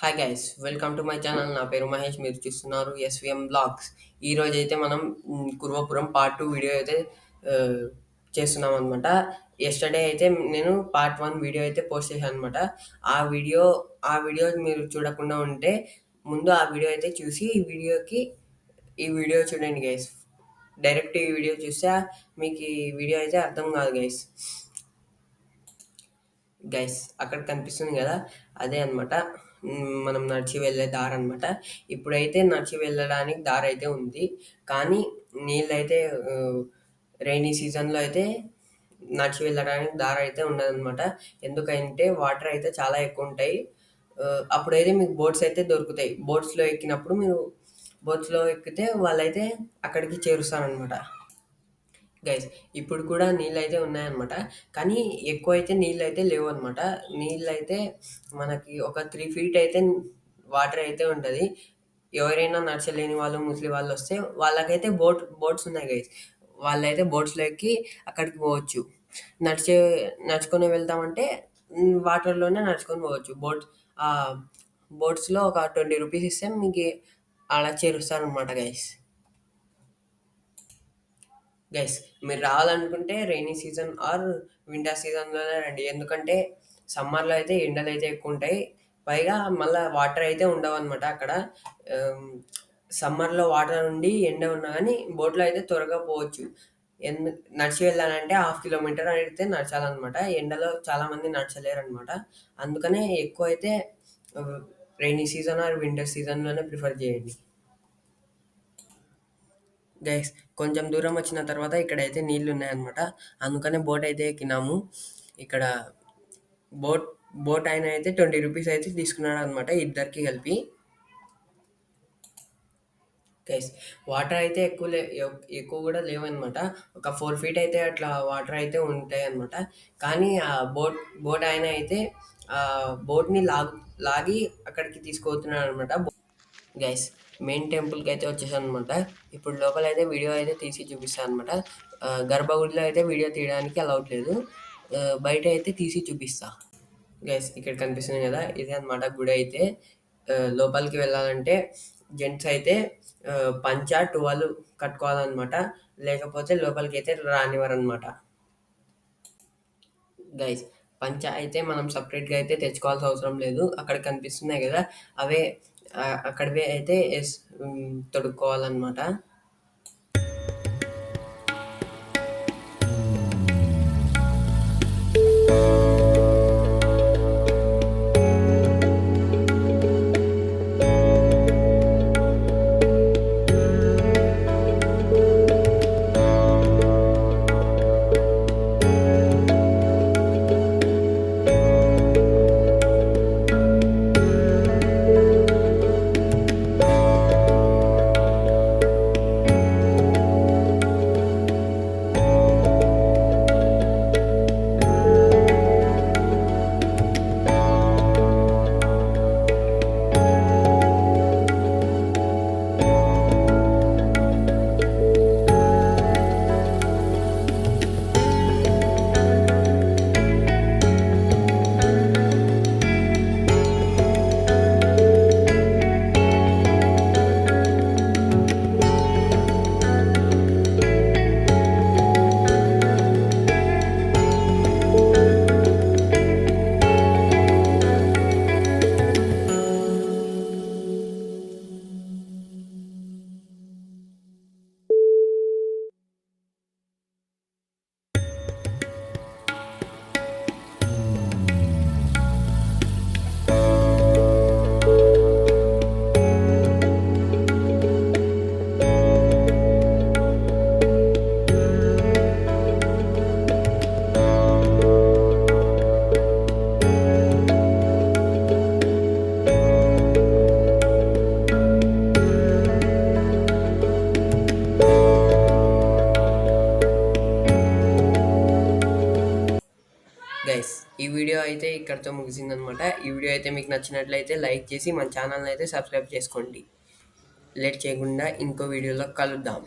Hi guys, welcome to my channel. నా పేరు మహేష్. మీరు చూస్తున్నారు ఎస్విఎం బ్లాగ్స్. ఈ రోజు అయితే మనం కుర్వపురం పార్ట్ 2 వీడియో అయితే ఆ, చేస్తున్నాం అనమాట. ఎస్టర్డే అయితే నేను పార్ట్ 1 వీడియో అయితే పోస్ట్ చేశాను అనమాట. ఆ వీడియో ఆ వీడియో మీరు చూడకుండా ఉంటే ముందు ఆ వీడియో అయితే చూసి ఈ వీడియో చూడండి గైస్. డైరెక్ట్ ఈ వీడియో చూస్తే మీకు ఈ వీడియో అయితే అర్థం కాదు గైస్. గైస్ అక్కడ కనిపిస్తుంది కదా, అదే అనమాట మనం నడిచి వెళ్ళే దారి అనమాట. ఇప్పుడైతే నడిచి వెళ్ళడానికి దారి అయితే ఉంది, కానీ నీళ్ళైతే రైనీ సీజన్లో అయితే నడిచి వెళ్ళడానికి దారి అయితే ఉండదన్నమాట. ఎందుకంటే వాటర్ అయితే చాలా ఎక్కువ ఉంటాయి. అప్పుడైతే మీకు బోట్స్ అయితే దొరుకుతాయి. బోట్స్లో ఎక్కినప్పుడు మీరు బోట్స్లో ఎక్కితే వాళ్ళైతే అక్కడికి చేరుస్తారనమాట. గైస్ ఇప్పుడు కూడా నీళ్ళైతే ఉన్నాయన్నమాట. కానీ ఎక్కువైతే నీళ్ళైతే లేవన్నమాట. నీళ్ళైతే మనకి ఒక 3 ఫీట్ అయితే వాటర్ అయితే ఉంటది. ఎవరైనా నడచలేని వాళ్ళు, ముసలి వాళ్ళొస్తే వాళ్ళకైతే బోట్స్ ఉన్నాయి గైస్. వాళ్ళైతే బోట్స్‌లో ఎక్కి అక్కడికి పోవచ్చు. నడిచే నడుచుకొని వెళ్తామంటే వాటర్‌లోనే నడుచుకొని పోవచ్చు. ఆహ్, బోట్స్‌లో ఒక 20 రూపీస్ ఇస్తే మీకి ఆడ చేరుస్తారనమాట గైస్. గైస్ మీరు రావాలనుకుంటే రైనీ సీజన్ ఆర్ వింటర్ సీజన్‌లోనే రండి. ఎందుకంటే సమ్మర్‌లో అయితే ఎండలైతే ఎక్కువుంటాయి. పైగా మళ్ళా వాటర్ అయితే ఉండవనమాట అక్కడ. ఆహ్, సమ్మర్‌లో వాటర్ ఉండి, ఎండ ఉన్నా గానీ బోట్‌లో అయితే త్వరగా పోవచ్చు. ఎందు నడిచి వెళ్ళాలంటే హాఫ్ కిలోమీటర్ అయితే నడచాలనమాట. ఎండలో చాలామంది నడచలేరనమాట. అందుకనే ఎక్కువైతే ah, rainy season or winter సీజన్‌లోనే ప్రిఫర్ చేయండి. గైస్ కొంచెం దూరం వచ్చిన తర్వాత ఇక్కడైతే నీళ్లున్నాయన్నమాట. అందుకనే బోట్ అయితే ఎక్కినాము. ఇక్కడ బోట్ బోట్ ఆయన అయితే 20 రూపీస్ అయితే తీసుకున్నాడనమాట ఇద్దరికి కలిపి. గైస్ వాటర్ అయితే ఎక్కువ కూడా లేవన్నమాట. ఒక 4 ఫీట్ అయితే అట్లా వాటర్ అయితే ఉంటాయన్నమాట. కానీ ఆ బోట్ ఆయన అయితే ఆ బోట్‌ని లాగి అక్కడికి తీసుకుపోతున్నాడనమాట. గైస్ మెయిన్ టెంపుల్‌కి అయితే వచ్చేసాననమాట. ఇప్పుడు లోపలైతే వీడియో అయితే తీసి చూపిస్తాననమాట. గర్భగుడిలో అయితే వీడియో తీయడానికి అలౌడ్ లేదు. బయట అయితే తీసి చూపిస్తా. గైస్ ఇక్కడ కనిపిస్తుంది కదా, ఇదే అనమాట గుడి అయితే. లోపలికి వెళ్ళాలంటే జెంట్స్ అయితే పంచ, టువాలు కట్టుకోవాలనమాట. లేకపోతే లోపలికి అయితే రానివ్వరనమాట. గైస్ పంచ అయితే మనం సపరేట్‌గా అయితే తెచ్చుకోవాల్సిన అవసరం లేదు. అక్కడ కనిపిస్తున్నాయి కదా, అవే అక్కడివే అయితే తొడుక్కోవాలనమాట. గైస్ ఈ వీడియో అయితే ఇక్కడితో ముగిసిందనమాట. ఈ వీడియో అయితే మీకు నచ్చినట్లయితే లైక్ చేసి మన ఛానల్ని అయితే సబ్స్క్రైబ్ చేసుకోండి. లేట్ చేయకుండా ఇంకో వీడియోలో కలుద్దాం.